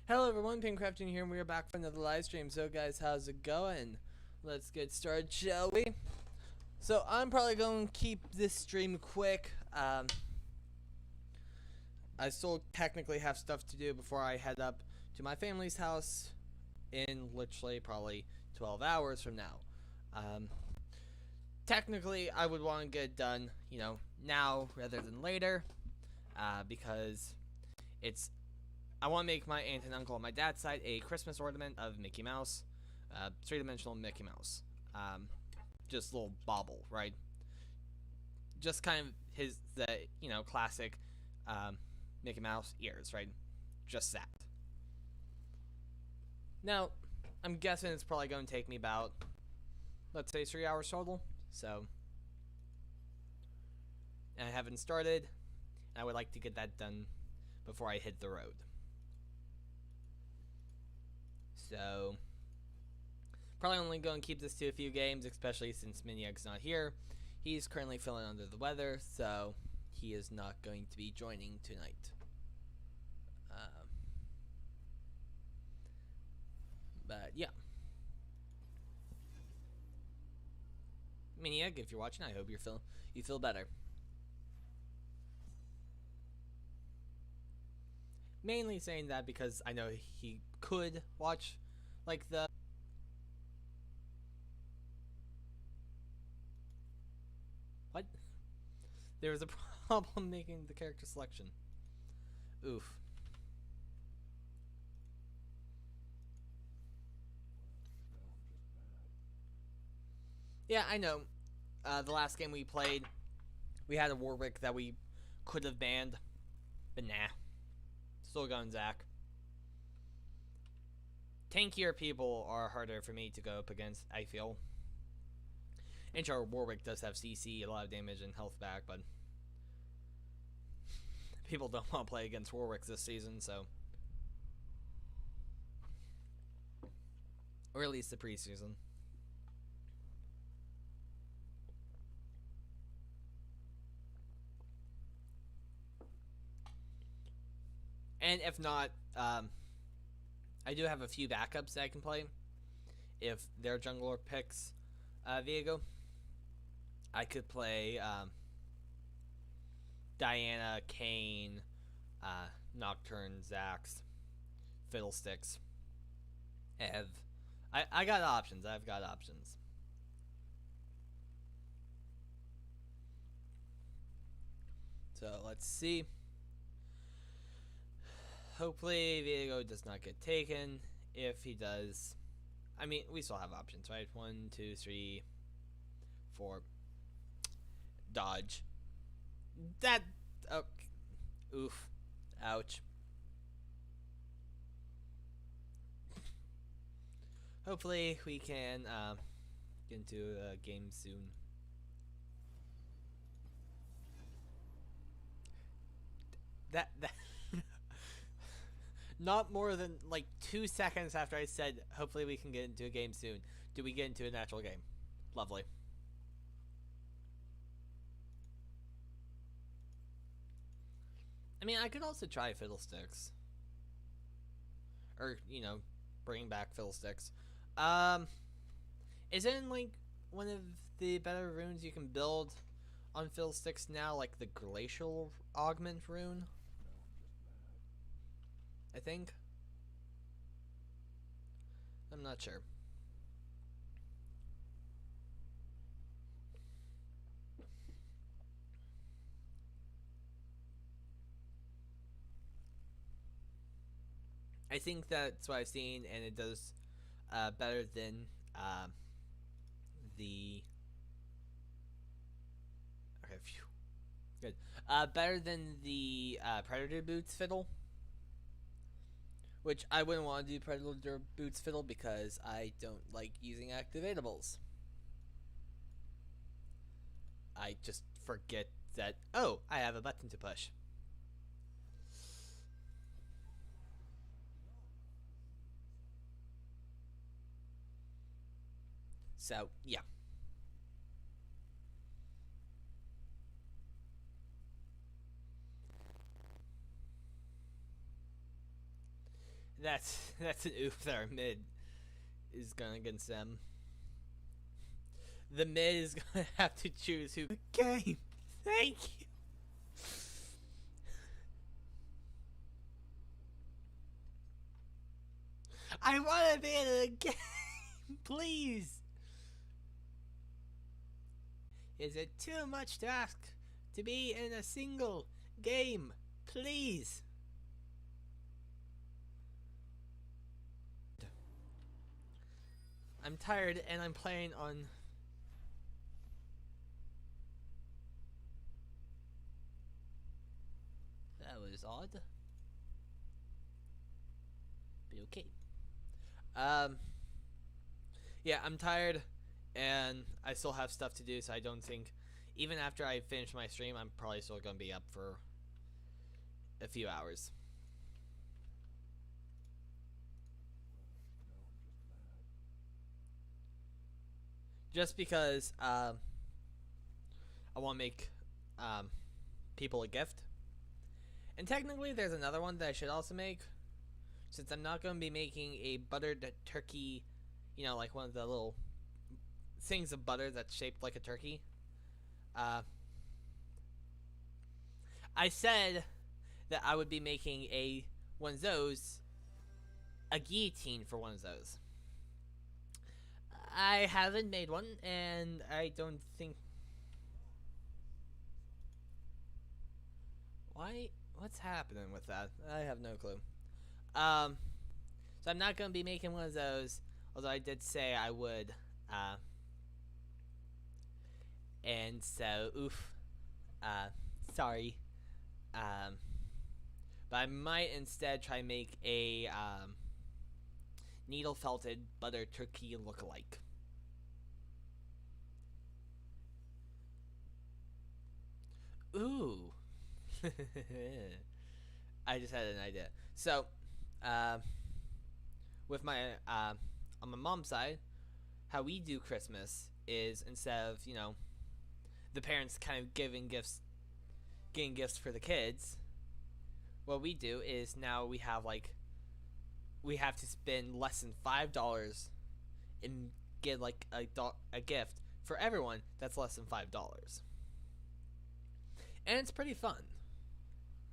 Hello everyone, Pinkcrafting here, and we are back for another live stream. So guys, how's it going? Let's get started, shall we? So I'm probably going to keep this stream quick. I still technically have stuff to do before I head up to my family's house in literally probably 12 hours from now. Um, Technically, I would want to get it done, now rather than later, because it's I want to make my aunt and uncle on my dad's side a Christmas ornament of Mickey Mouse, three-dimensional Mickey Mouse, just a little bauble, right? Just kind of the classic Mickey Mouse ears, right? Just that. Now, I'm guessing it's probably going to take me about, let's say, 3 hours total. So, and I haven't started. And I would like to get that done before I hit the road. So, probably only going to keep this to a few games, especially since Miniag's not here. He's currently feeling under the weather, so he is not going to be joining tonight. But yeah. Miniag, if you're watching, I hope you feel better. Mainly saying that because I know he could watch, like, the... What? There was a problem making the character selection. Oof. Yeah, I know. The last game we played, we had a Warwick that we could have banned, but nah. Still going Zach. Tankier people are harder for me to go up against, I feel. And sure, Warwick does have CC, a lot of damage and health back, but people don't want to play against Warwick this season, so. Or at least the preseason. And if not, I do have a few backups that I can play. If their jungler picks Viego, I could play Diana, Kayn, Nocturne, Zax, Fiddlesticks, Ev. I got options. I've got options. So let's see. Hopefully Viego does not get taken. If he does, I mean, we still have options, right? 1, 2, 3, 4. Dodge. That. Oh, oof. Ouch. Hopefully we can get into a game soon. That not more than like 2 seconds after I said hopefully we can get into a game soon, do we get into a natural game? Lovely. I mean, I could also try Fiddlesticks. Or, bring back Fiddlesticks. Is it in, like, one of the better runes you can build on Fiddlesticks now? Like the Glacial Augment rune? I think. I'm not sure. I think that's what I've seen, and it does better than the... Okay, phew. Good. Better than the Predator Boots Fiddle. Which I wouldn't want to do Predator Boots Fiddle because I don't like using activatables. I just forget that, oh, I have a button to push. So, yeah. that's an oof that our mid is going against them. The mid is gonna have to choose who. Game. Thank you. I want to be in a game, please. Is it too much to ask to be in a single game, please? I'm tired and I'm playing on. That was odd. But okay. Yeah, I'm tired and I still have stuff to do, so I don't think, even after I finish my stream, I'm probably still gonna be up for a few hours. Just because I want to make people a gift. And technically there's another one that I should also make, since I'm not going to be making a buttered turkey, you know, like one of the little things of butter that's shaped like a turkey. I said that I would be making one of those, a guillotine for one of those. I haven't made one, and I don't think. Why? What's happening with that? I have no clue. So I'm not gonna be making one of those, although I did say I would. And so, oof. Sorry. But I might instead try and make a needle felted butter turkey look-alike. Ooh. I just had an idea. So, with my on my mom's side, how we do Christmas is, instead of, you know, the parents kind of getting gifts for the kids, what we do is now we have to spend less than $5 and get like a gift for everyone that's less than $5. And it's pretty fun.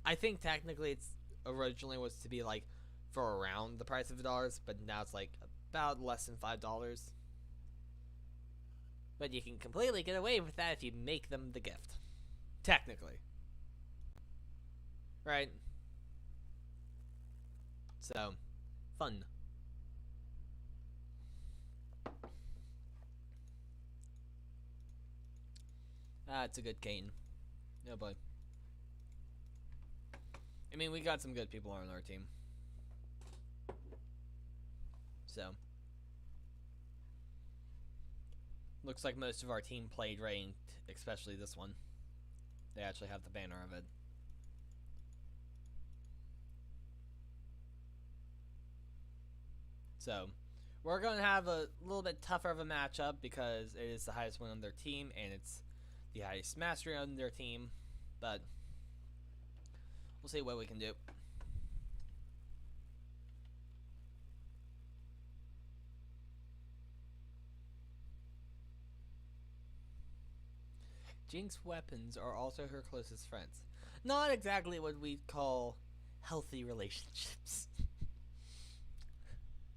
I think technically it's originally was to be like for around the price of $1, but now it's like about less than $5. But you can completely get away with that if you make them the gift. Technically. Right? So, fun. It's a good cane. Oh boy. I mean, we got some good people on our team. So, looks like most of our team played ranked, especially this one. They actually have the banner of it. So, we're going to have a little bit tougher of a matchup because it is the highest one on their team and it's the highest mastery on their team. But we'll see what we can do. Jinx's weapons are also her closest friends. Not exactly what we'd call healthy relationships.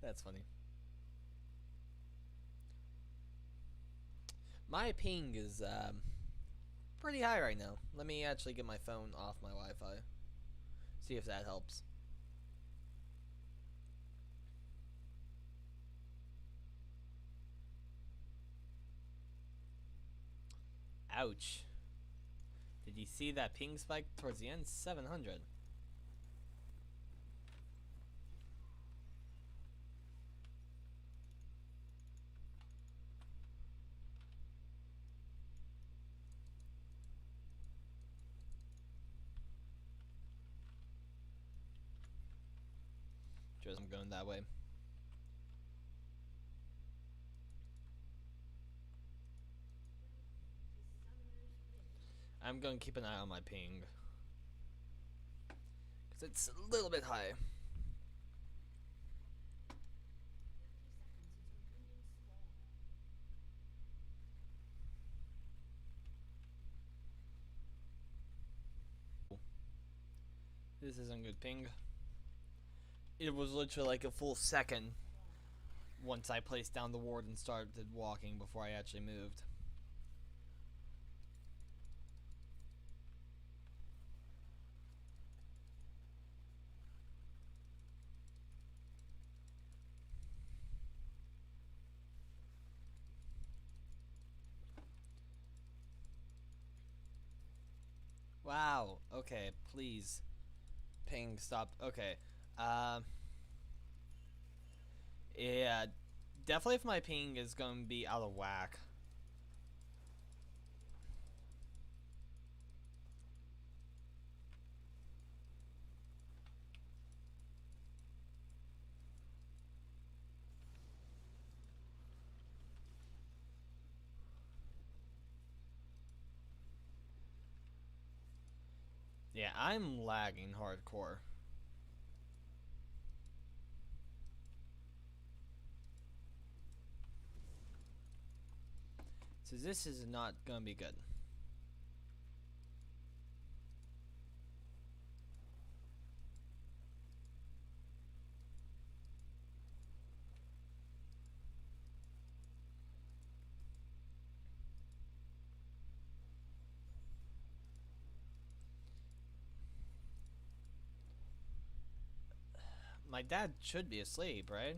That's funny. My ping is pretty high right now. Let me actually get my phone off my Wi-Fi. See if that helps. Ouch. Did you see that ping spike towards the end? 700. Just I'm going that way. I'm going to keep an eye on my ping, because it's a little bit high. This isn't good ping. It was literally like a full second once I placed down the ward and started walking before I actually moved. Wow. Okay, please. Ping, stop. Okay. Yeah. Definitely if my ping is going to be out of whack. Yeah, I'm lagging hardcore. So this is not gonna be good. My dad should be asleep, right?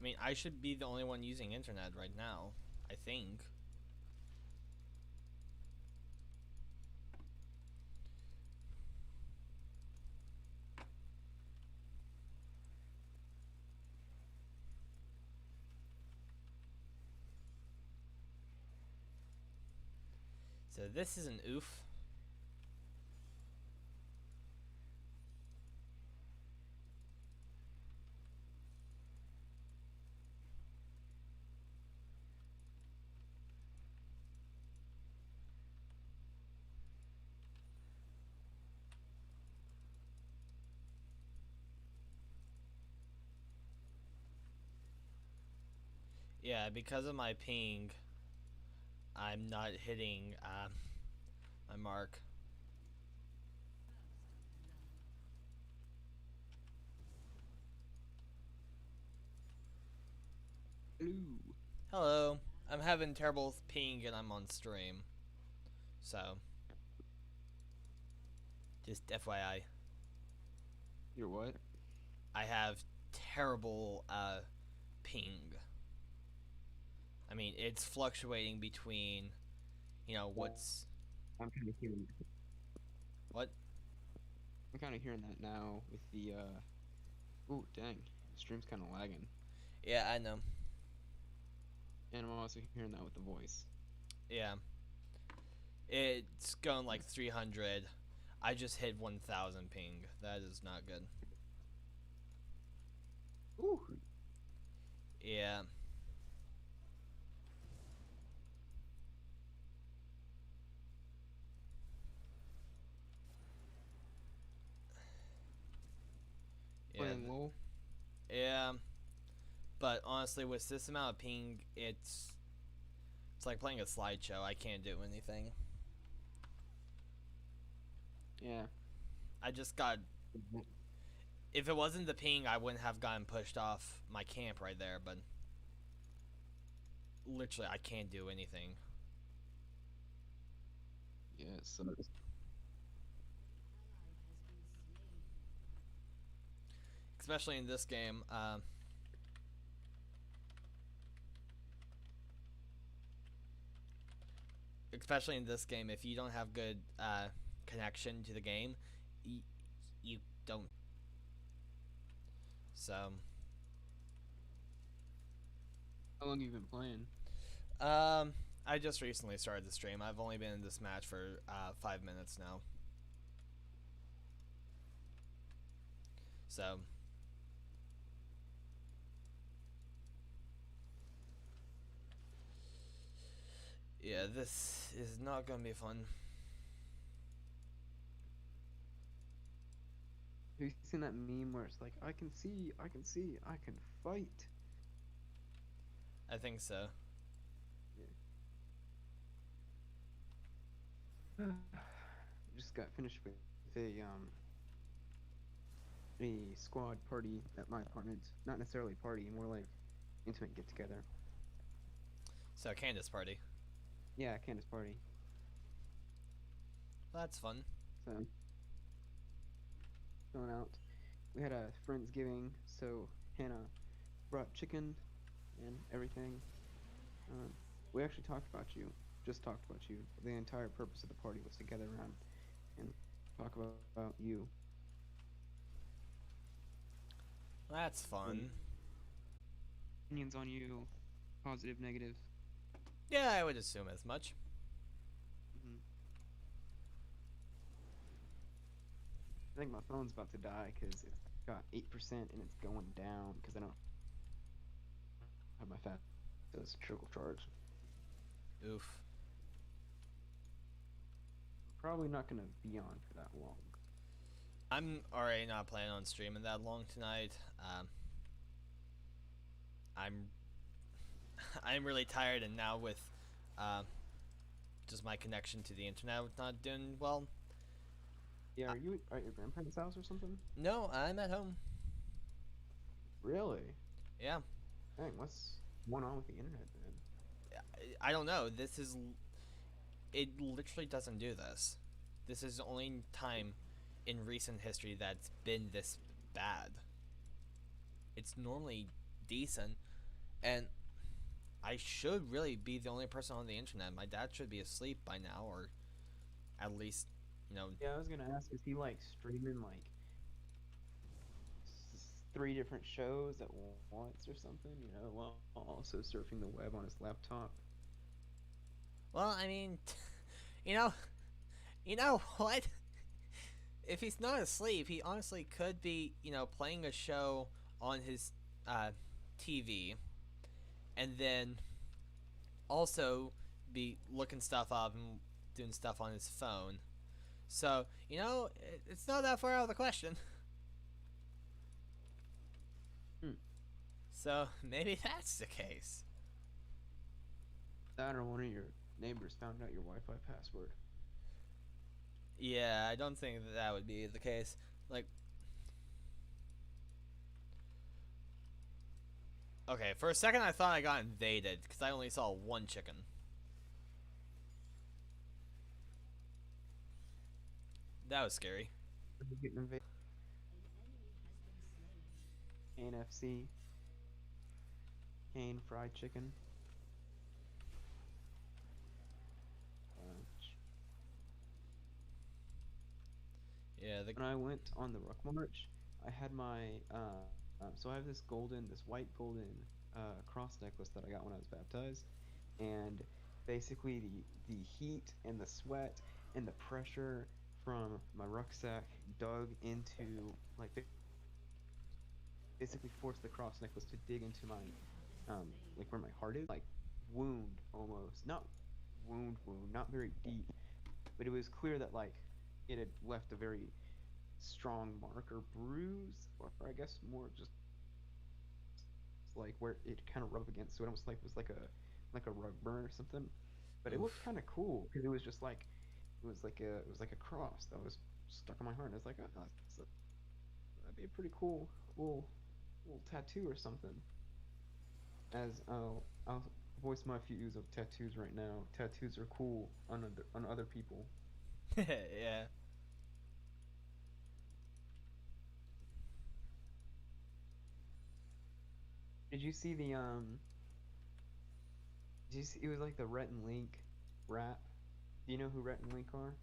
I mean, I should be the only one using internet right now, I think. So this is an oof. Yeah, because of my ping, I'm not hitting my mark. Hello. Hello. I'm having terrible ping and I'm on stream. So, just FYI. You're what? I have terrible ping. I mean, it's fluctuating between, what's I'm kind of hearing. what? I'm kind of hearing that now with the. Ooh, dang! Stream's kind of lagging, Yeah, I know. and I'm also hearing that with the voice. Yeah. It's going like 300. I just hit 1000 ping. That is not good. Ooh. Yeah. Yeah. Playing low. Yeah. But honestly, with this amount of ping, it's like playing a slideshow. I can't do anything. Yeah. I just got. If it wasn't the ping, I wouldn't have gotten pushed off my camp right there. But literally, I can't do anything. Yeah. So. Especially in this game. Especially in this game, if you don't have good connection to the game, you don't. So, How long have you been playing? I just recently started the stream. I've only been in this match for 5 minutes now. So, yeah, this is not gonna be fun. Have you seen that meme where it's like, I can see, I can see, I can fight? I think so. Yeah. Just got finished with a a squad party at my apartment. Not necessarily party, more like intimate get together. So Candace party. Yeah, Candace party. Well, that's fun. So going out. We had a friendsgiving, so Hannah brought chicken and everything. Um, we actually talked about you. Just talked about you. The entire purpose of the party was to gather around and talk about you. That's fun. Opinions on you, positive, negative. Yeah, I would assume as much. hmm I think my phone's about to die because it's got 8% and it's going down because I don't have my fast. So it's trickle charge. Oof. Probably not gonna be on for that long. I'm already not planning on streaming that long tonight. I'm I'm really tired, and now with just my connection to the internet not doing well. Yeah, are you at your grandparents' house or something? No, I'm at home. Really? Yeah. Dang, what's going on with the internet then? I don't know. It literally doesn't do this. This is the only time in recent history that's been this bad. It's normally decent, and I should really be the only person on the internet. My dad should be asleep by now, or at least, you know. Yeah, I was gonna ask, is he like streaming like 3 different shows at once or something? You know, while also surfing the web on his laptop. Well, I mean, you know what? If he's not asleep, he honestly could be, playing a show on his TV, and then also be looking stuff up and doing stuff on his phone. So, it's not that far out of the question. Hmm. So, maybe that's the case. That or one of your neighbors found out your Wi-Fi password. Yeah, I don't think that would be the case. Like, okay, for a second I thought I got invaded because I only saw one chicken. That was scary. Getting invaded. KFC. Kane fried chicken. Yeah, When I went on the Ruck March, I had my so I have this white golden cross necklace that I got when I was baptized, and basically the heat and the sweat and the pressure from my rucksack dug into basically forced the cross necklace to dig into my like where my heart is, like wound almost, not wound, not very deep, but it was clear that like it had left a very strong mark or bruise, or I guess more just like where it kind of rubbed against, so it almost like was like a rug burn or something. But it looked oof. kind of cool because it was just like it was like a cross that was stuck on my heart. And I was like, oh, that'd be a pretty cool little tattoo or something. As I'll voice my views of tattoos right now. Tattoos are cool on other people. Yeah. Did you see the Did you see, it was like the Rhett and Link rap. Do you know who Rhett and Link are?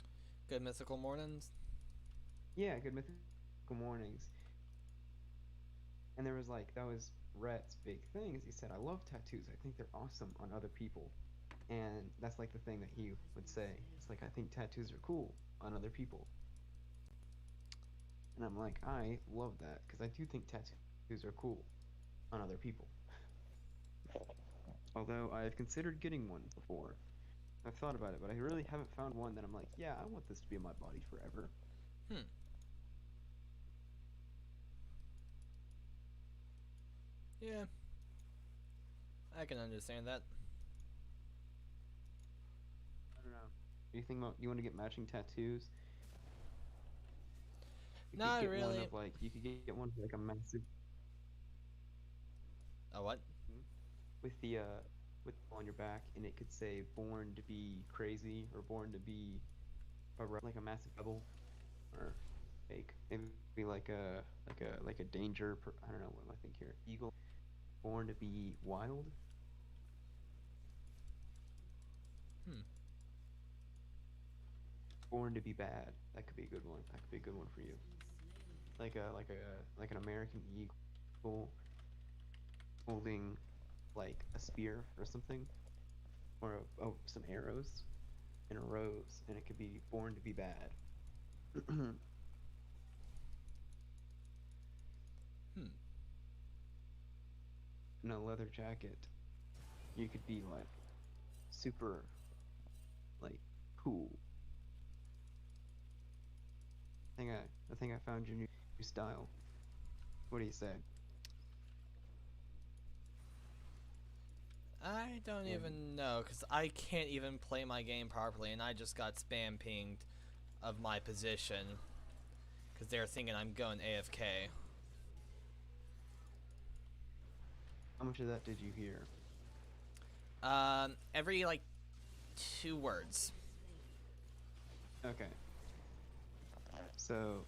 Good mythical mornings. Yeah, Good Mythical Mornings. And there was like that was Rhett's big thing is he said, I love tattoos. I think they're awesome on other people. And that's like the thing that he would say. It's like I think tattoos are cool on other people. And I'm like, I love that because I do think tattoos are cool on other people. Although I've considered getting one before. I've thought about it, but I really haven't found one that I'm like, yeah, I want this to be on my body forever. Hmm. Yeah. I can understand that. I don't know. Do you think about you want to get matching tattoos? You could Not get one really. of like you could get one of like a massive A what? with the with on your back, and it could say "Born to be crazy" or "Born to be like a massive rebel," or like maybe like a danger. I don't know what do I think here. Eagle, born to be wild. Hmm. Born to be bad. That could be a good one. That could be a good one for you. Like an American eagle holding like a spear or something, or some arrows and a rose, and it could be born to be bad. Hmm. In a leather jacket, you could be like super like cool. I think I found your new style. What do you say? I don't And even know because I can't even play my game properly, and I just got spam pinged of my position because they're thinking I'm going AFK. how much of that did you hear? Every like 2 words. Okay, so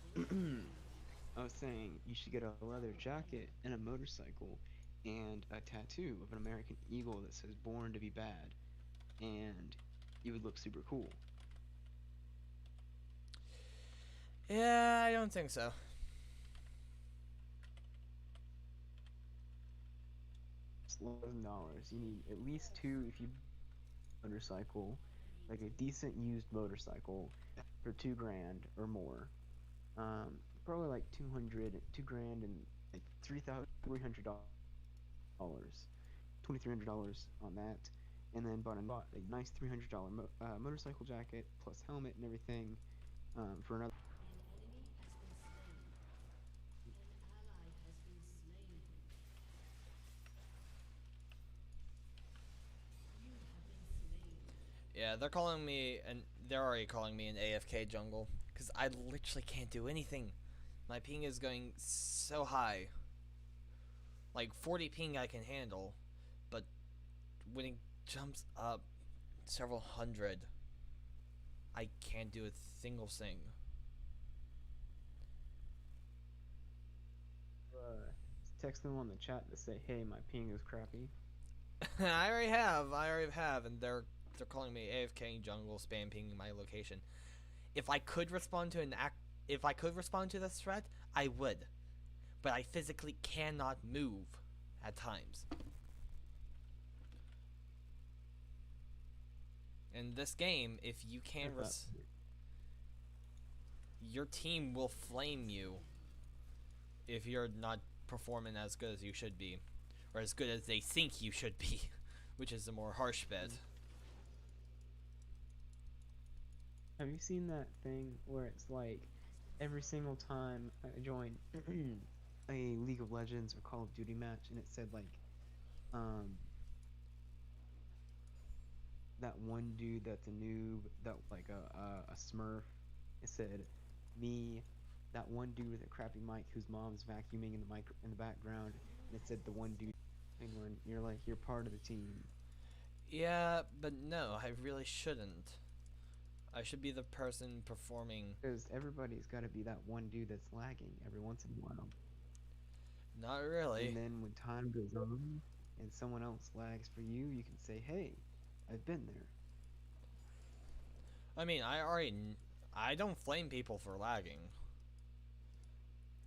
I was saying you should get a leather jacket and a motorcycle and a tattoo of an American eagle that says "Born to be Bad," and you would look super cool. Yeah, I don't think so. It's $11. You need at least two if you motorcycle, like a decent used motorcycle, for 2 grand or more. Probably like 2 grand and like $3,300, $2,300 on that, and then bought a nice $300 motorcycle jacket plus helmet and everything for another. Yeah, they're calling me, and they're already calling me an AFK jungle because I literally can't do anything. My ping is going so high. Like 40 ping I can handle, but when it jumps up several hundred, I can't do a single thing. Uh, Text them on the chat to say, "Hey, my ping is crappy." I already have, and they're calling me AFK jungle spam pinging my location. If I could respond to if I could respond to this threat, I would, but I physically cannot move at times. In this game, if you I can thought, your team will flame you if you're not performing as good as you should be, or as good as they think you should be, which is a more harsh bet. have you seen that thing where it's like every single time I join a League of Legends or Call of Duty match, and it said like um that one dude that's a noob, that like a Smurf. It said me, that one dude with a crappy mic whose mom's vacuuming in the mic in the background, and it said the one dude. England, you're like you're part of the team. Yeah, but no, I really shouldn't. I should be the person performing. Because everybody's got to be that one dude that's lagging every once in a while. Not And really. then when time goes on and someone else lags for you, you can say, "Hey, I've been there." I mean, I don't flame people for lagging.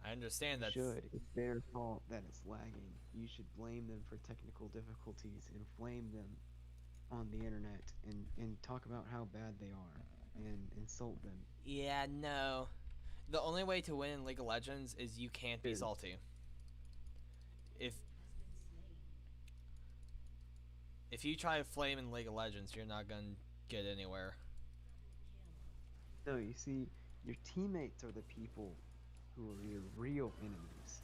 I understand You that. should. It's their fault that it's lagging. You should blame them for technical difficulties and flame them on the internet and talk about how bad they are and insult them. Yeah, no. The only way to win in League of Legends is you can't be Dude, salty. If if you try to flame in League of Legends, you're not gonna get anywhere. no, you see, your teammates are the people who are your real enemies.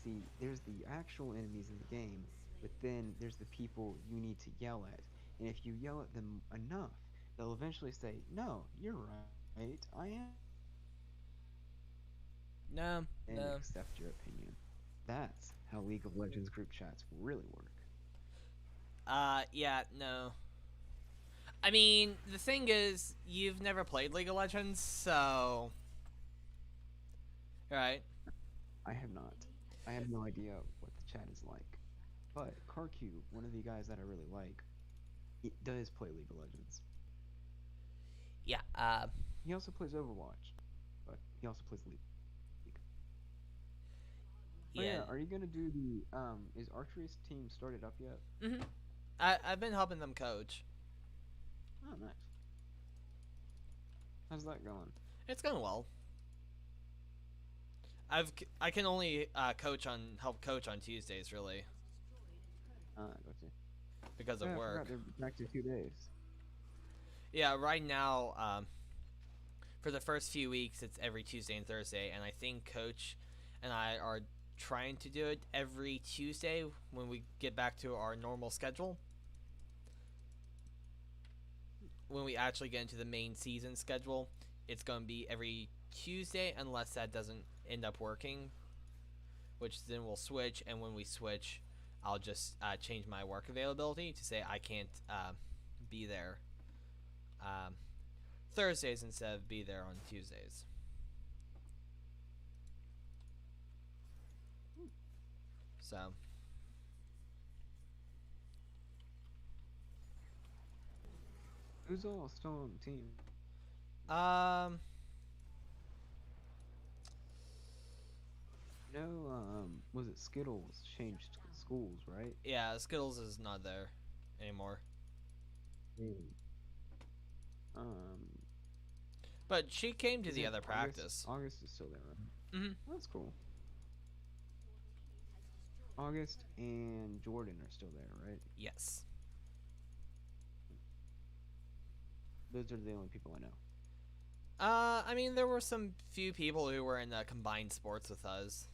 See, there's the actual enemies in the game, but then there's the people you need to yell at. And if you yell at them enough, they'll eventually say, "No, you're right. I am." No, and no. accept your opinion. That's how League of Legends group chats really work. Yeah, no. I mean, the thing is, you've never played League of Legends, so right? I have not. I have no idea what the chat is like. But CarQ, one of the guys that I really like, he does play League of Legends. Yeah. He also plays Overwatch, but he also plays League. Oh Yeah. yeah, are you gonna do the is Archery's team started up yet? Mhm. I've been helping them coach. Oh nice. How's that going? It's going well. I can only help coach on Tuesdays really Gotcha. because Oh, of yeah, I work. forgot they're back to 2 days. Yeah, right now, for the first few weeks, it's every Tuesday and Thursday, and I think coach and I are trying to do it every Tuesday when we get back to our normal schedule. When we actually get into the main season schedule, it's going to be every Tuesday unless that doesn't end up working, which then we'll switch. And when we switch, I'll just change my work availability to say I can't be there Thursdays instead of be there on Tuesdays. So, Who's all still on the team? um, No, was it Skittles changed schools, right? yeah, Skittles is not there anymore, Mm. Um, but she came to is the it other August? practice. August is still there, right? Mhm. Oh, that's cool. August and Jordan are still there, right? Yes. Those are the only people I know. I mean, there were some few people who were in combined sports with us.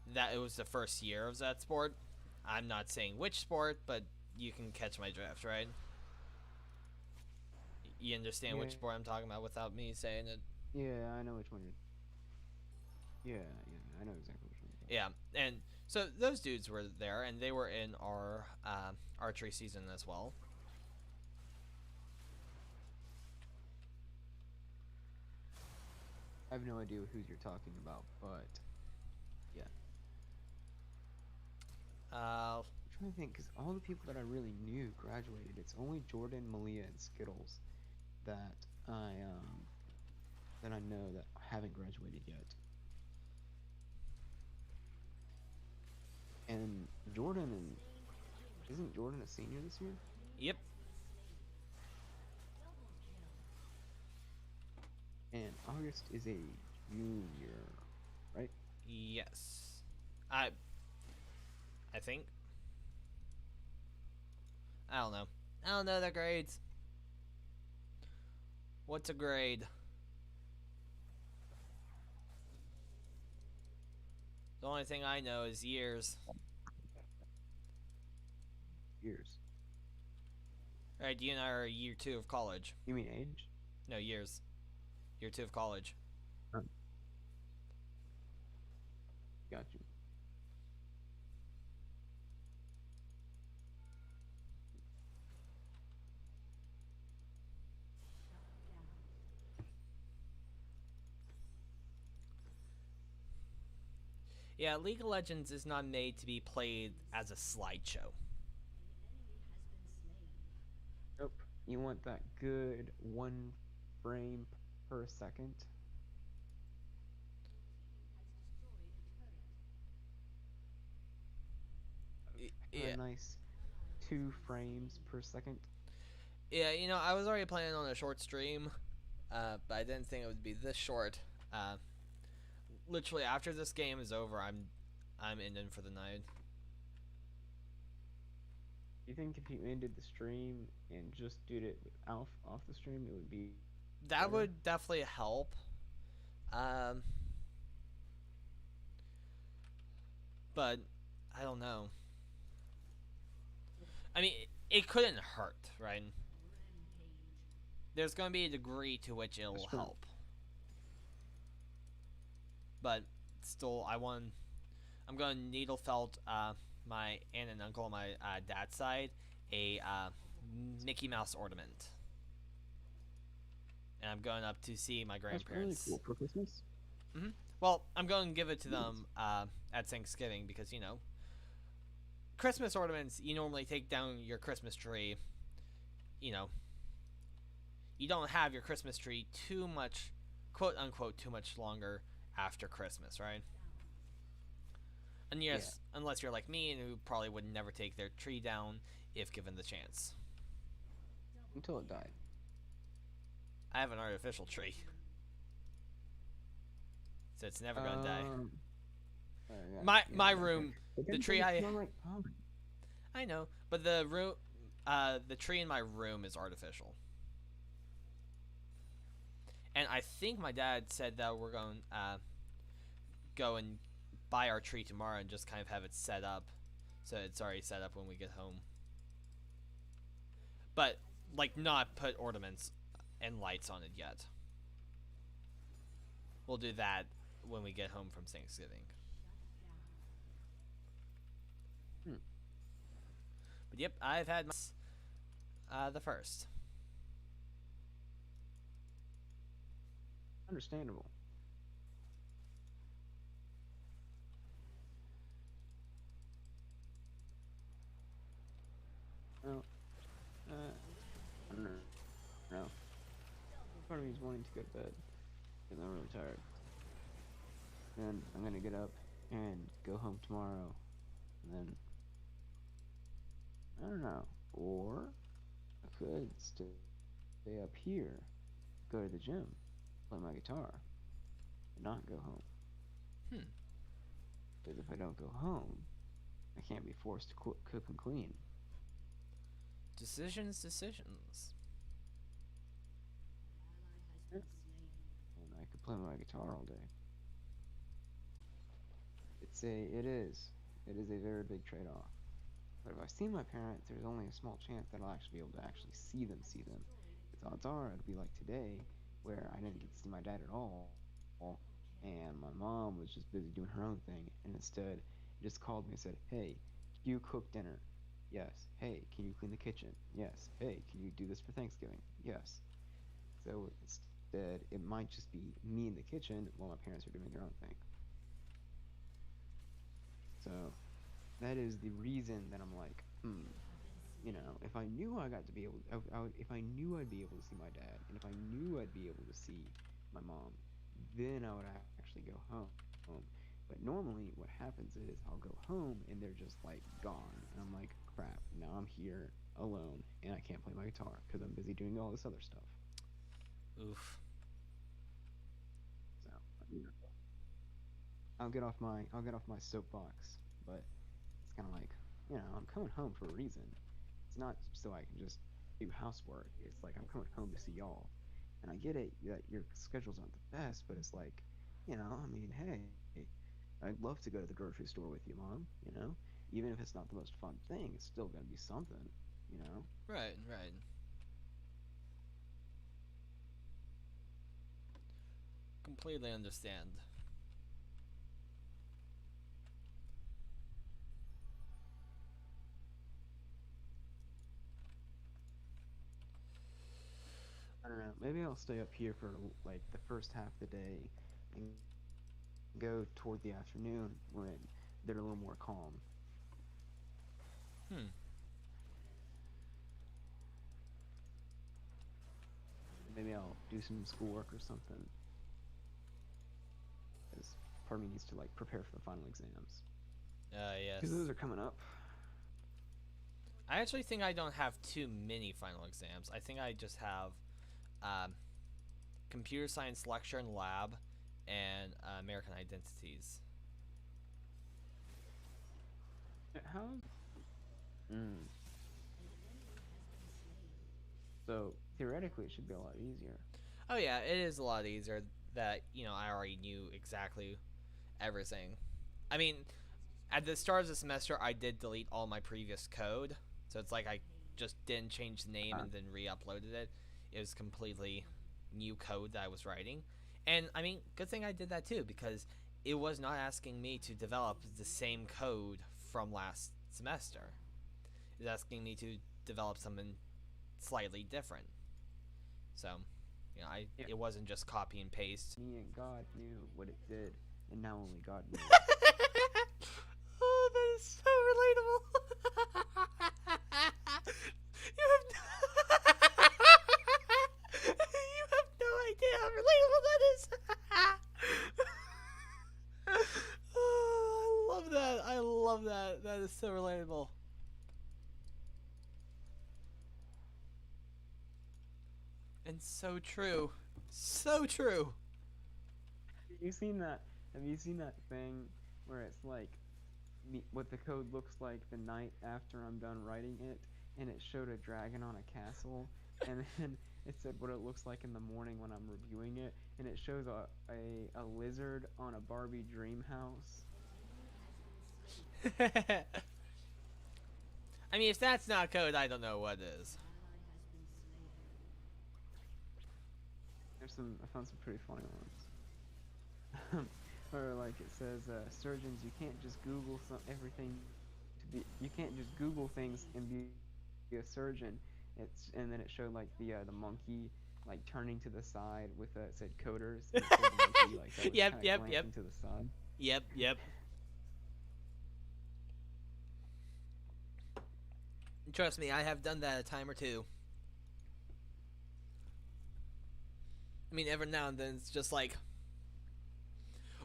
That it was the first year of that sport. I'm not saying which sport, but you can catch my drift, right? You understand Yeah, which sport I'm talking about without me saying it. yeah, I know which one you're. Yeah, I know exactly which one you're talking Yeah, and so those dudes were there, and they were in our archery season as well. I have no idea who you're talking about, but yeah. Uh, I'm trying to think, because all the people that I really knew graduated. It's only Jordan, Malia, and Skittles that I know that haven't graduated yet. And Jordan and isn't Jordan a senior this year? yep. And August is a junior, right? Yes. I I think. I don't know. I don't know their grades. What's a grade? The only thing I know is years. Years. Right, you and I are year 2 of college. You mean age? No, years. Year 2 of college. Huh. Got you. Yeah, League of Legends is not made to be played as a slideshow. Nope. You want that good 1 frame per second? A Yeah. nice 2 frames per second. Yeah, I was already planning on a short stream, but I didn't think it would be this short. Uh, Literally after this game is over, I'm ending for the night. You think if you ended the stream and just did it off the stream, it would be That better? would definitely help. Um, but I don't know. I mean, it couldn't hurt, right? There's going to be a degree to which it'll That's true. help. but still, I'm going to needle felt my aunt and uncle on my dad's side a Mickey Mouse ornament, and I'm going up to see my That's really grandparents. cool for Christmas. Well, I'm going to give it to Nice. them at Thanksgiving because Christmas ornaments. You normally take down your Christmas tree. You know, you don't have your Christmas tree too much, quote unquote, too much longer after Christmas, right? And Yeah. yes, unless you're like me and who probably would never take their tree down if given the chance. Until it died. I have an artificial tree, so it's never gonna die. Um. Yeah. My Yeah. Okay. room, But the then tree doesn't I smell like pine. I know, but the tree in my room is artificial. And I think my dad said that we're going go and buy our tree tomorrow and just kind of have it set up, so it's already set up when we get home. But like not put ornaments and lights on it yet. We'll do that when we get home from Thanksgiving. Hmm. But yep, I've had the first. Understandable. Well, I don't know. No. Part of me is wanting to go to bed because I'm really tired. Then I'm gonna get up and go home tomorrow, and then I don't know. Or I could stay up here, go to the gym, play my guitar, and not go home. Hmm. Because if I don't go home, I can't be forced to cook and clean. Decisions, decisions. Yeah. And I could play my guitar all day. It is a very big trade-off. But if I see my parents, there's only a small chance that I'll actually be able to actually see them. Because odds are it'll be like today, where I didn't get to see my dad at all, and my mom was just busy doing her own thing, and instead just called me and said, "Hey, can you cook dinner? Yes. Hey, can you clean the kitchen? Yes. Hey, can you do this for Thanksgiving? Yes." So instead, it might just be me in the kitchen while my parents are doing their own thing. So that is the reason that I'm like, if I knew I got to be able, if I knew I'd be able to see my dad, and if I knew I'd be able to see my mom, then I would actually go home. But normally, what happens is I'll go home and they're just like gone, and I'm like, crap. Now I'm here alone, and I can't play my guitar because I'm busy doing all this other stuff. Oof. So, you know, I'll get off my soapbox, but it's kind of like, I'm coming home for a reason. It's not so I can just do housework. It's like I'm coming home to see y'all. And I get it that your schedules aren't the best, but it's like, I mean, hey, I'd love to go to the grocery store with you, Mom, Even if it's not the most fun thing, it's still going to be something, you know? Right, right. Completely understand. I don't know. Maybe I'll stay up here for like the first half of the day and go toward the afternoon when they're a little more calm. Hmm. Maybe I'll do some schoolwork or something. Because part of me needs to like prepare for the final exams. Yes. Because those are coming up. I actually think I don't have too many final exams. I think I just have um, computer science lecture and lab and American identities. How? Mm. So theoretically, it should be a lot easier. Oh yeah, it is a lot easier that I already knew exactly everything. I mean, at the start of the semester, I did delete all my previous code, so it's like I just didn't change the name Uh, and then re-uploaded it. It was completely new code that I was writing, and I mean, good thing I did that too because it was not asking me to develop the same code from last semester. It was asking me to develop something slightly different. So, Yeah. it wasn't just copy and paste. Me and God knew what it did, and now only God knows. Oh, that is so relatable. You have you have no idea how relatable that is. Oh, I love that. I love that. That is so relatable. And so true. So true. Have you seen that? Have you seen that thing where it's like what the code looks like the night after I'm done writing it, and it showed a dragon on a castle, and then it said what it looks like in the morning when I'm reviewing it, and it shows a lizard on a Barbie dream house. I mean, if that's not code, I don't know what is. I found some pretty funny ones. Or like it says, surgeons, you can't just Google everything you can't just Google things and be a surgeon. And then it showed like the monkey like turning to the side with it said coders. And it showed the monkey like that was Yep, kinda yep, glancing yep. to the side. Yep. Trust me, I have done that a time or two. I mean, every now and then it's just like,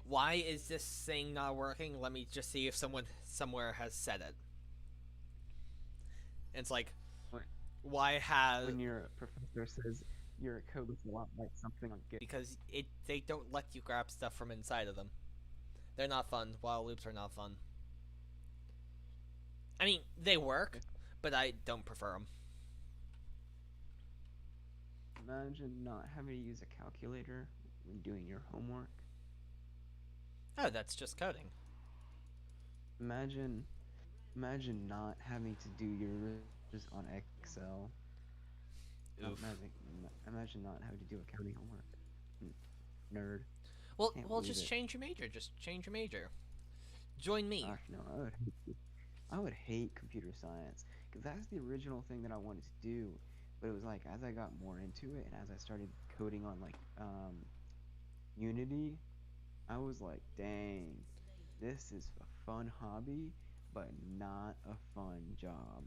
why is this thing not working? Let me just see if someone somewhere has said it. And it's like, When why has... when your professor says your code looks a lot like something on Git. Because they don't let you grab stuff from inside of them. They're not fun. While loops are not fun. I mean, they work, but I don't prefer them. Imagine not having to use a calculator when doing your homework. Oh, that's just coding. Imagine not having to do yours on Excel. Oof. Imagine not having to do accounting homework. Nerd. Well, Can't well, believe just it. change your major. Just change your major. Join me. Gosh, no, I would hate computer science because that's the original thing that I wanted to do. But it was like as I got more into it and as I started coding on like Unity, I was like, dang, this is a fun hobby, but not a fun job.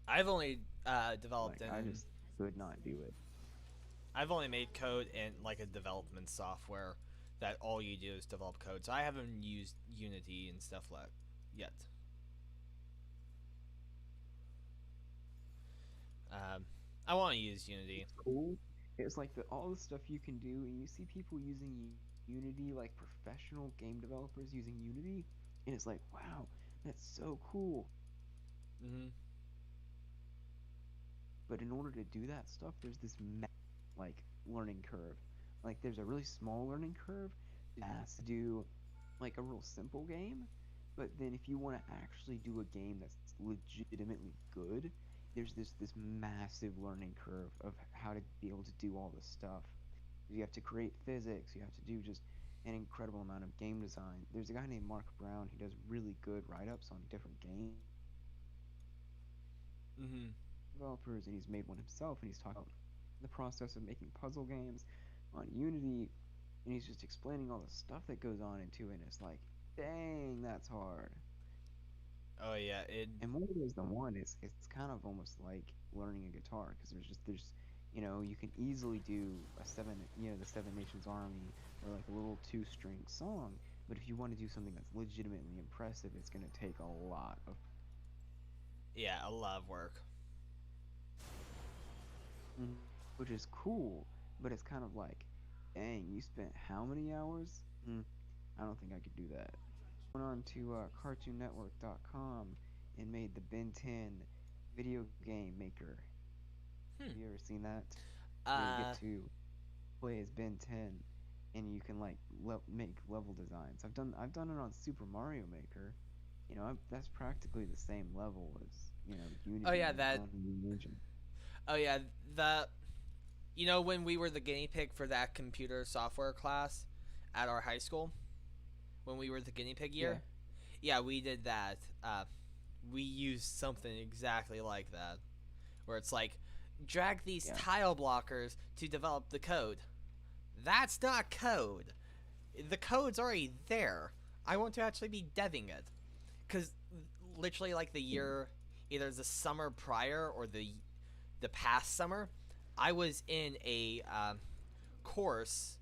I've only developed Like in. I just could not do it. I've only made code in like a development software that all you do is develop code. So I haven't used Unity and stuff like yet. I want to use Unity. It's cool. It's like all the stuff you can do, and you see people using Unity, like professional game developers using Unity, and it's like, wow, that's so cool. Mm-hmm. But in order to do that stuff, there's this like learning curve. Like there's a really small learning curve that has to do like a real simple game, but then if you want to actually do a game that's legitimately good, there's this massive learning curve of how to be able to do all this stuff. You have to create physics, you have to do just an incredible amount of game design. There's a guy named Mark Brown who does really good write-ups on different games Mm-hmm. developers, and he's made one himself, and he's talking about the process of making puzzle games on Unity, and he's just explaining all the stuff that goes on into it, and it's like, dang, that's hard. Oh yeah, And more ways than one, it's kind of almost like learning a guitar, because there's you can easily do the Seven Nations Army, or like a little 2-string song, but if you want to do something that's legitimately impressive, it's going to take a lot of a lot of work. which is cool, but it's kind of like, dang, you spent how many hours? I don't think I could do that. Went on to CartoonNetwork.com and made the Ben 10 video game maker. Hmm. Have you ever seen that? Where you Uh, get to play as Ben 10, and you can like make level designs. I've done it on Super Mario Maker. That's practically the same level as Unity. oh yeah, and that. Unreal Engine. Oh yeah, that. You know when we were the guinea pig for that computer software class at our high school? When we were the guinea pig Yeah. year? Yeah, we did that. We used something exactly like that. Where it's like, drag these Yeah. tile blockers to develop the code. That's not code. The code's already there. I want to actually be deving it. Because literally, like the year, either the summer prior or the past summer, I was in a course,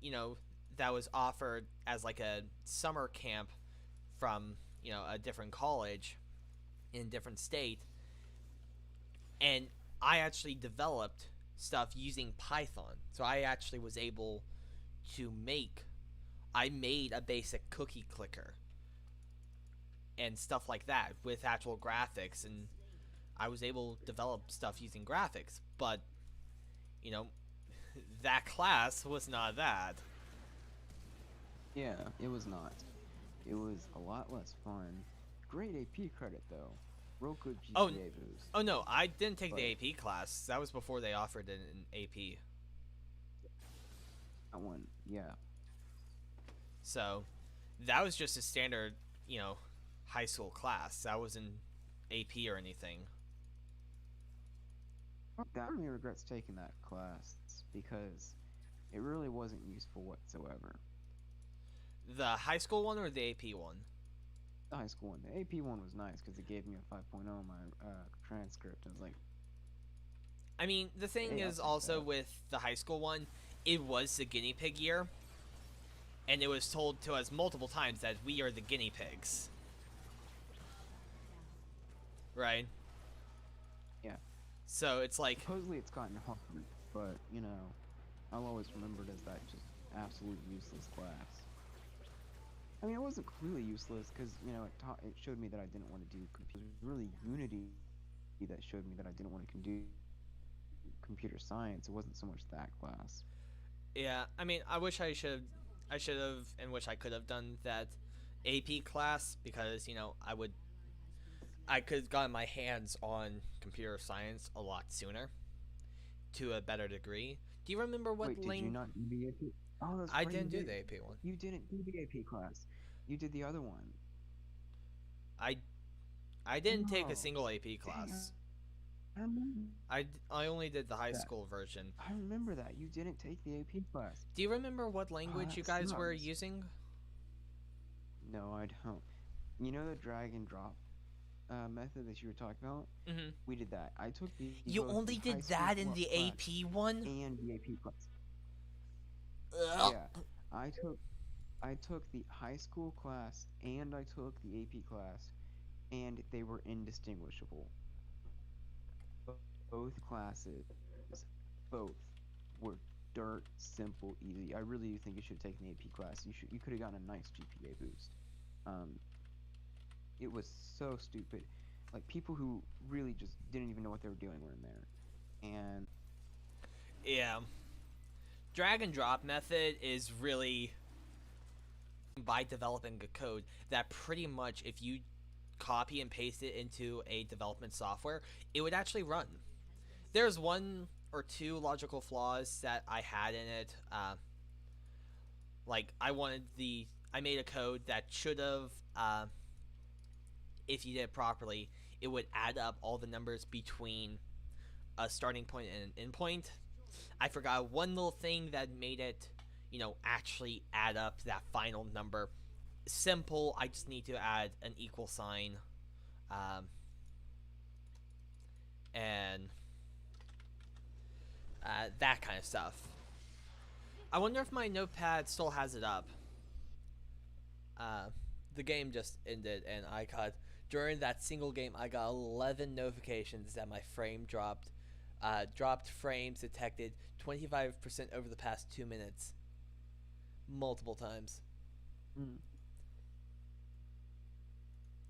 you know, that was offered as like a summer camp from a different college in a different state, and I actually developed stuff using Python. So I actually was able to make. I made a basic cookie clicker and stuff like that with actual graphics, and I was able to develop stuff using graphics. But you know, that class was not that. Yeah, it was not. It was a lot less fun. Great AP credit though. Real good Oh, GPA boost. oh no, I didn't take the But AP class. That was before they offered an AP. that one, yeah. So that was just a standard, high school class. That wasn't AP or anything. That really regrets taking that class because it really wasn't useful whatsoever. The high school one or the AP one? The high school one. The AP one was nice because it gave me a 5.0 on my transcript. I was like, I mean, the thing hey, I'll is take also that. with the high school one, it was the guinea pig year, and it was told to us multiple times that we are the guinea pigs. Right? Yeah. So it's like, Supposedly it's gotten harder, but I'll always remember it as that just absolute useless class. I mean, it wasn't completely useless because it showed me that I didn't want to do computer. Really, Unity that showed me that I didn't want to do computer science. It wasn't so much that class. yeah. I mean, I should have, and wish I could have done that AP class because I could have gotten my hands on computer science a lot sooner, to a better degree. Do you remember what Wait, did you not do the AP? Oh, that's I right. You didn't do did. the AP one. You didn't do the AP class. You did the other one. I I didn't take a Oh, single AP dang! class. I remember I only did the high that. school version. I remember that. You didn't take the AP class. Do you remember what Oh, language you that guys were sucks. using? No, I don't. You know the drag and drop method that you were talking about? Hmm. We did that. I took You both the only high did school that in the class AP one? and the AP class. Ugh. Yeah, I took I took the high school class and I took the AP class, and they were indistinguishable. Bo- Both classes, both were dirt simple, easy. I really do think you should have taken the AP class. You could have gotten a nice GPA boost. Um, it was so stupid. Like people who really just didn't even know what they were doing were in there, and Yeah. Drag and drop method is really by developing a code that pretty much if you copy and paste it into a development software, it would actually run. There's one or two logical flaws that I had in it. Like I made a code that should have, if you did it properly, it would add up all the numbers between a starting point and an end point. I forgot one little thing that made it, actually add up that final number. Simple. I just need to add an equal sign, um, and that kind of stuff. I wonder if my notepad still has it up. Uh, the game just ended, and I got during that single game I got 11 notifications that my frame dropped. Dropped frames detected 25% over the past 2 minutes, multiple times. mm,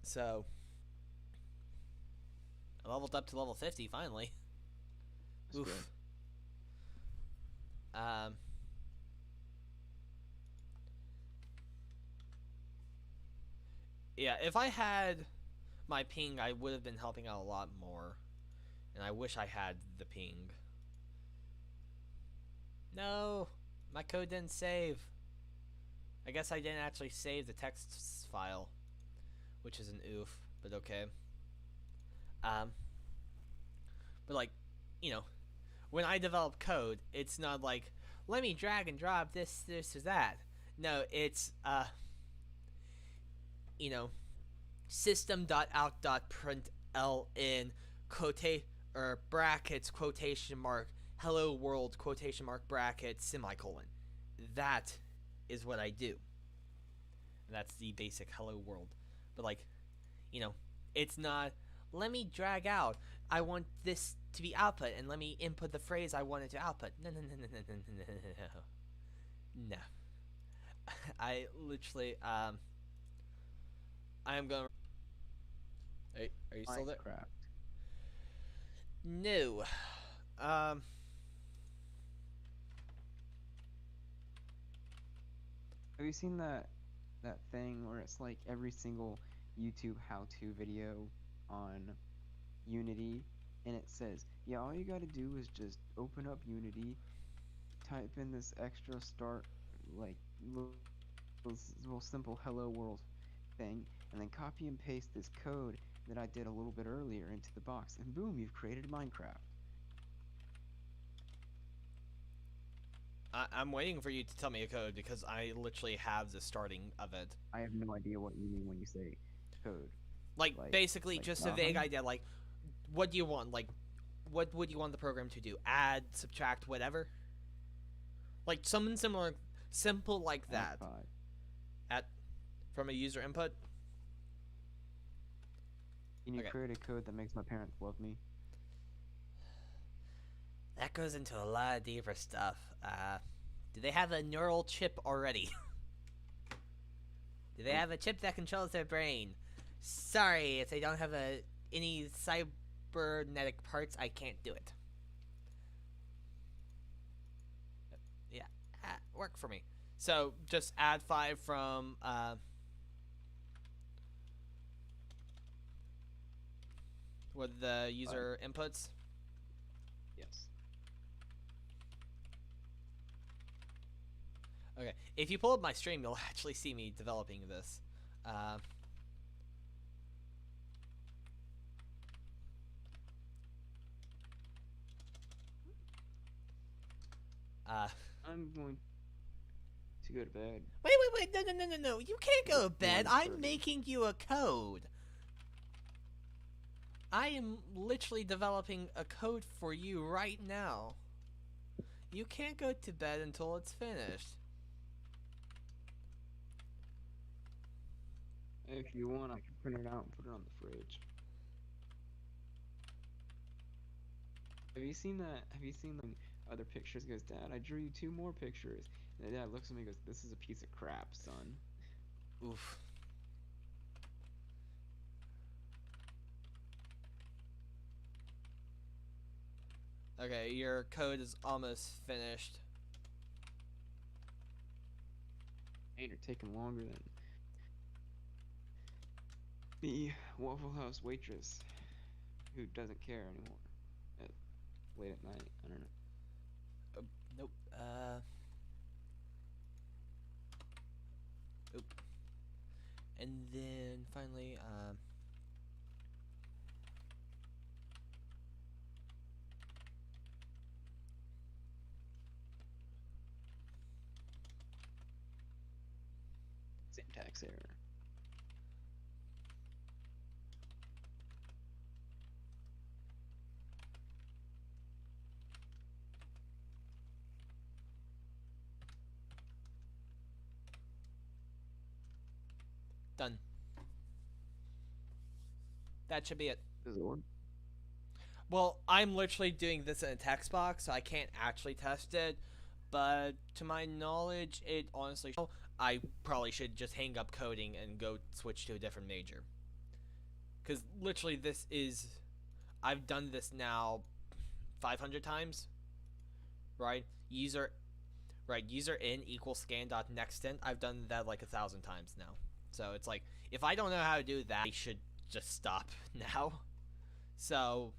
So I leveled up to level 50 finally. it's good. Oof. Um, yeah, if I had my ping, I would have been helping out a lot more, and I wish I had the ping. No, my code didn't save. I guess I didn't actually save the text file, which is an oof, but okay. Um, but like, you know, when I develop code, it's not like, let me drag and drop this, or that. No, it's, you know, system.out.println quote or brackets quotation mark hello world quotation mark bracket semicolon. That is what I do. And that's the basic hello world. But like, you know, it's not let me drag out. I want this to be output and let me input the phrase I wanted to output. No. No. I literally I am going. Are you still there? Minecraft. No. Um. Have you seen that thing where it's like every single YouTube how-to video on Unity, and it says, yeah, all you gotta do is just open up Unity, type in this extra start, like, little simple hello world thing, and then copy and paste this code that I did a little bit earlier into the box, and boom, you've created Minecraft. I'm waiting for you to tell me a code because I literally have the starting of it. I have no idea what you mean when you say code. Like basically like just a vague idea. Like, what do you want? Like, what would you want the program to do? Add, subtract, whatever. Like something similar, simple like that. At from a user input. Can you create a code that makes my parents love me? That goes into a lot of deeper stuff. Do they have a neural chip already? Do they have a chip that controls their brain? Sorry, if they don't have any cybernetic parts, I can't do it. Yeah, work for me. So just add 5 from with the user inputs. Yes. Okay, if you pull up my stream, you'll actually see me developing this. I'm going to go to bed. Wait, no. You can't go to bed. I'm making you a code. I am literally developing a code for you right now. You can't go to bed until it's finished. If you want, I can print it out and put it on the fridge. Have you seen that? Have you seen the other pictures? He goes, Dad, I drew you 2 more pictures. And Dad looks at me and goes, this is a piece of crap, son. Oof. Okay, your code is almost finished. And you're taking longer than the Waffle House waitress who doesn't care anymore late at night. I don't know. Nope. Oop. And then finally, syntax error. done. That should be it. Does it work? Well, I'm literally doing this in a text box, so I can't actually test it. But to my knowledge, it honestly, I probably should just hang up coding and go switch to a different major. Because literally this is, I've done this now 500 times, right? User in equals scan.nextInt. I've done that like 1,000 times now. So it's like, if I don't know how to do that, I should just stop now. So,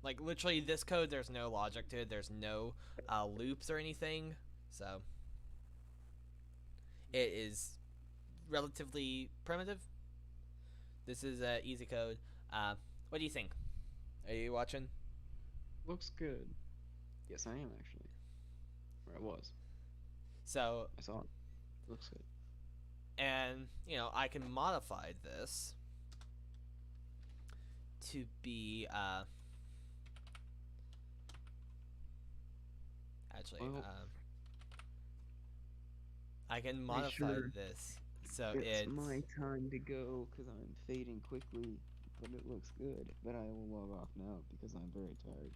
Like literally, this code, there's no logic to it. There's no loops or anything. So it is relatively primitive. This is easy code. What do you think? Are you watching? Looks good. Yes, I am actually. Or I was. So, I saw it. Looks good. and I can modify this to be actually Well, I can pretty modify sure this so it's it's my time to go because I'm fading quickly, but it looks good. But I will log off now because I'm very tired.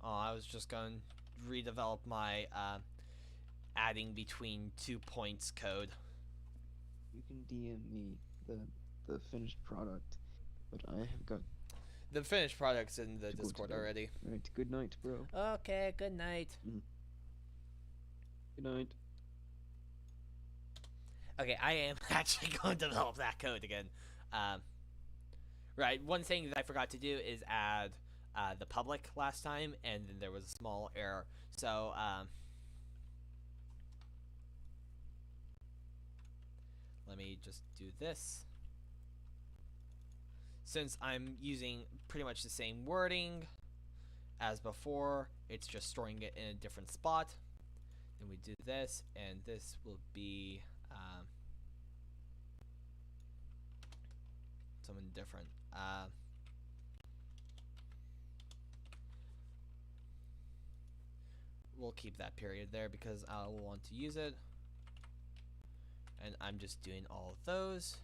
oh, I was just going to redevelop my adding between 2 points code. You can DM me the finished product, but I have got The finished product's in the to go to Discord bed. already. Right. Good night, bro. Okay, good night. Good night. Okay, I am actually going to develop that code again. Right, one thing that I forgot to do is add the public last time, and then there was a small error. So, let me just do this. Since I'm using pretty much the same wording as before, it's just storing it in a different spot. Then we do this, and this will be something different. We'll keep that period there because I'll want to use it. And I'm just doing all of those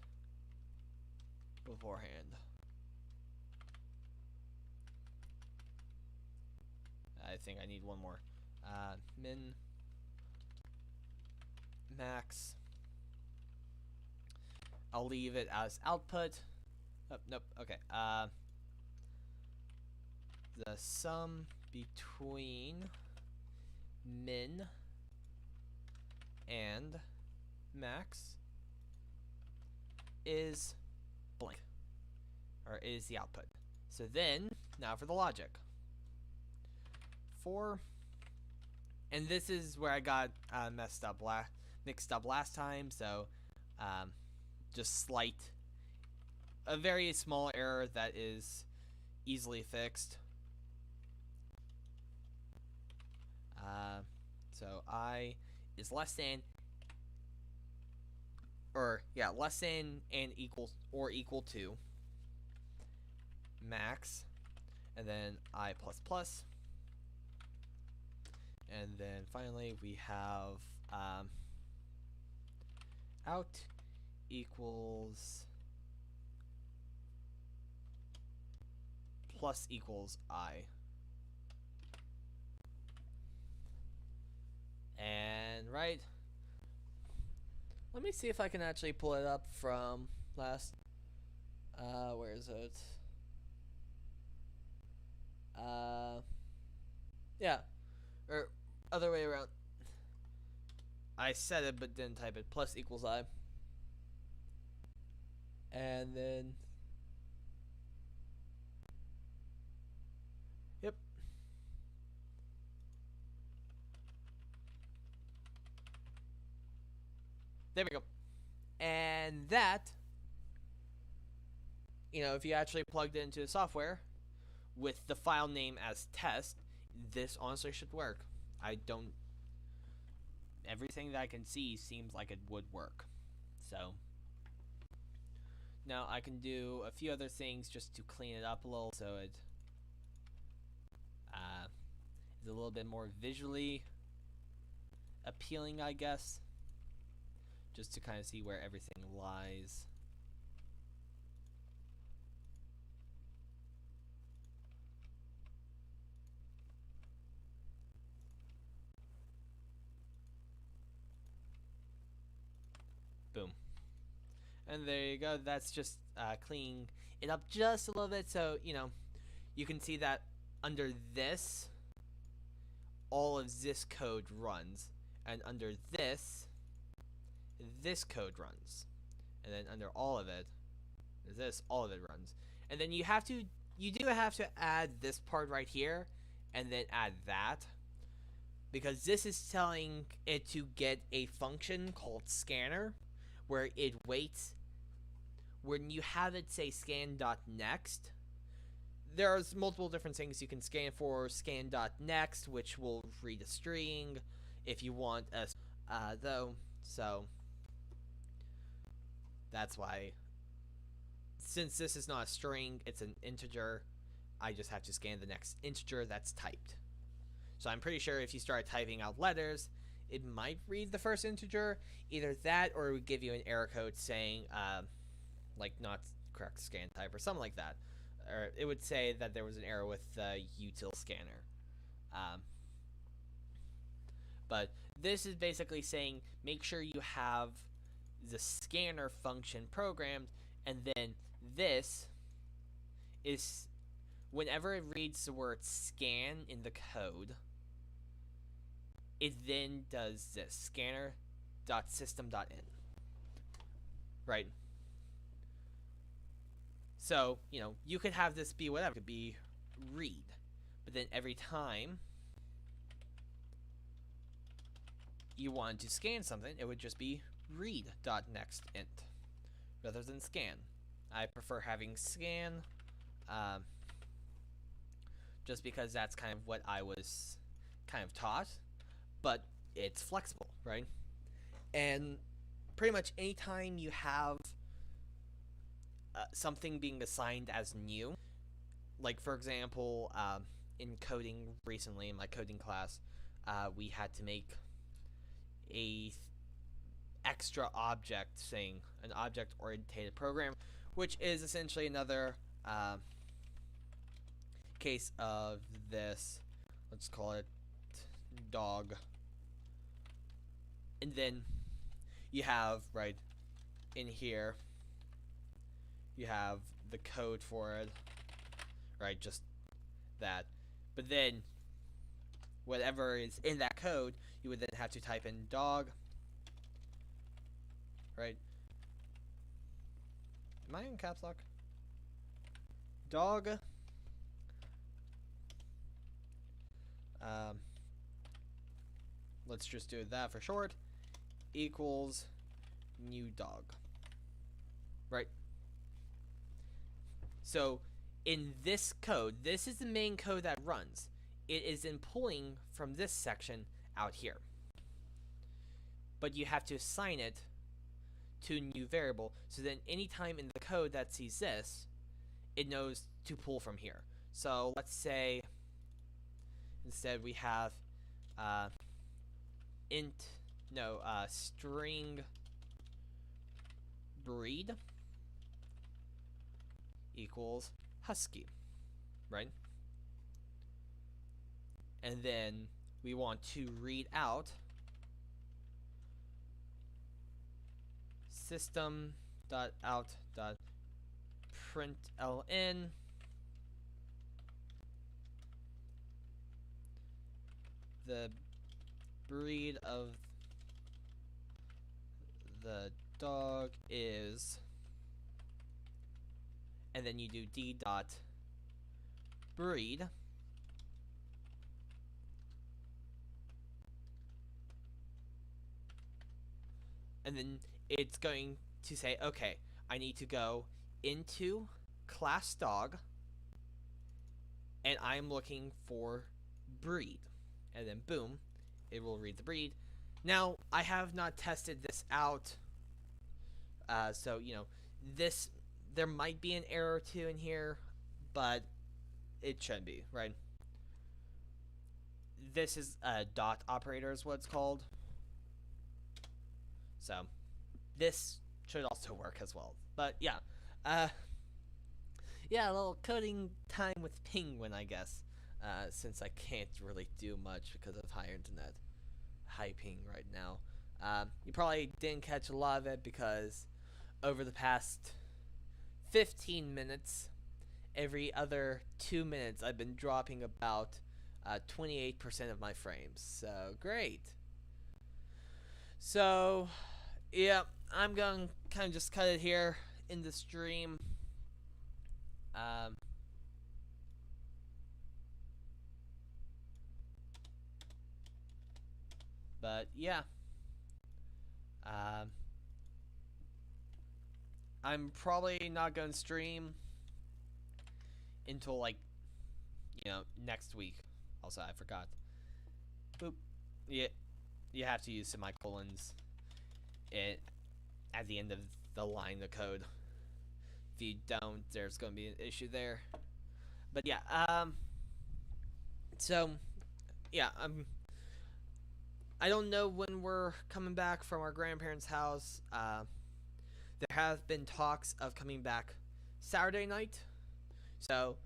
beforehand. I think I need one more. Min, max. I'll leave it as output. Oh, nope. Okay. The sum between min and max is blank, or is the output. So then, now for the logic. For, and this is where I got mixed up last time. So, just a very small error that is easily fixed. So I is less than, less than and equals or equal to max, and then I plus plus, and then finally we have out equals plus equals I. And right, let me see if I can actually pull it up from last, where is it? Yeah, or other way around. I said it but didn't type it. Plus equals I. And then, yep. There we go. And that, if you actually plugged it into the software with the file name as test, this honestly should work. Everything that I can see seems like it would work. So, now I can do a few other things just to clean it up a little so it is a little bit more visually appealing, I guess. Just to kind of see where everything lies. Boom. And there you go. That's just cleaning it up just a little bit so, you can see that under this, all of this code runs. And under this code runs. And then under all of it, all of it runs. And then you have to you do have to add this part right here and then add that, because this is telling it to get a function called scanner where it waits. When you have it say scan.next, there's multiple different things you can scan for. Scan.next, which will read a string if you want a though. So that's why, since this is not a string, it's an integer, I just have to scan the next integer that's typed. So I'm pretty sure if you start typing out letters, it might read the first integer. Either that, or it would give you an error code saying like not correct scan type or something like that. Or it would say that there was an error with the util scanner. But this is basically saying make sure you have the scanner function programmed, and then this is whenever it reads the word scan in the code, it then does this scanner.system.in. Right? So, you could have this be whatever. It could be read. But then every time you wanted to scan something, it would just be read.nextInt rather than scan. I prefer having scan just because that's kind of what I was kind of taught. But it's flexible, right? And pretty much anytime you have something being assigned as new, like for example, in coding recently in my coding class, we had to make a extra object saying an object oriented program, which is essentially another case of this. Let's call it dog. And then you have right in here, you have the code for it, right? Just that. But then whatever is in that code, you would then have to type in dog, right? Am I in caps lock? Dog. Let's just do that for short. Equals new dog. Right? So in this code, this is the main code that runs. It is in pulling from this section out here. But you have to assign it to a new variable. So then anytime in the code that sees this, it knows to pull from here. So let's say instead we have string breed equals husky, right? And then we want to read out system.out.println the breed of the dog is, and then you do d dot breed, and then it's going to say, okay, I need to go into class dog, and I'm looking for breed, and then boom, it will read the breed. Now, I have not tested this out, so, this, there might be an error or two in here, but it should be, right? This is a dot operator is what it's called. So, this should also work as well. But, yeah. Yeah, a little coding time with Penguin, I guess. Since I can't really do much because of high internet. High ping right now. You probably didn't catch a lot of it because over the past 15 minutes, every other 2 minutes, I've been dropping about 28% of my frames. So, great. So, yeah, I'm going to kind of just cut it here in the stream. But yeah, um, I'm probably not gonna stream until like next week. Also, I forgot. Boop. Yeah, you have to use semicolons at the end of the line of code. If you don't, there's going to be an issue there. But yeah, so yeah, I don't know when we're coming back from our grandparents' house. There have been talks of coming back Saturday night. So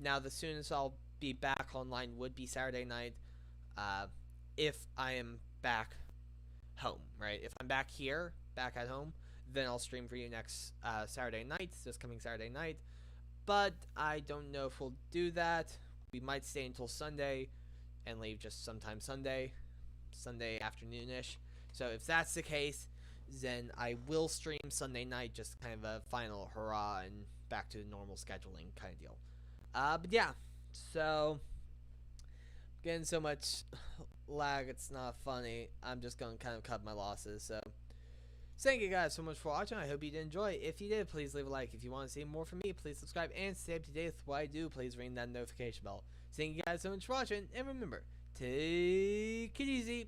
now the soonest I'll be back online would be Saturday night. If I am back home, right? If I'm back here, back at home, then I'll stream for you next Saturday night, this coming Saturday night. But I don't know if we'll do that. We might stay until Sunday and leave just sometime Sunday afternoonish. So if that's the case, then I will stream Sunday night, just kind of a final hurrah and back to normal scheduling kind of deal. But yeah, so getting so much lag, it's not funny. I'm just going to kind of cut my losses. So thank you guys so much for watching. I hope you did enjoy. If you did, please leave a like. If you want to see more from me, please subscribe and stay up to date with what I do. Please ring that notification bell. Thank you guys so much for watching, and remember, take it easy.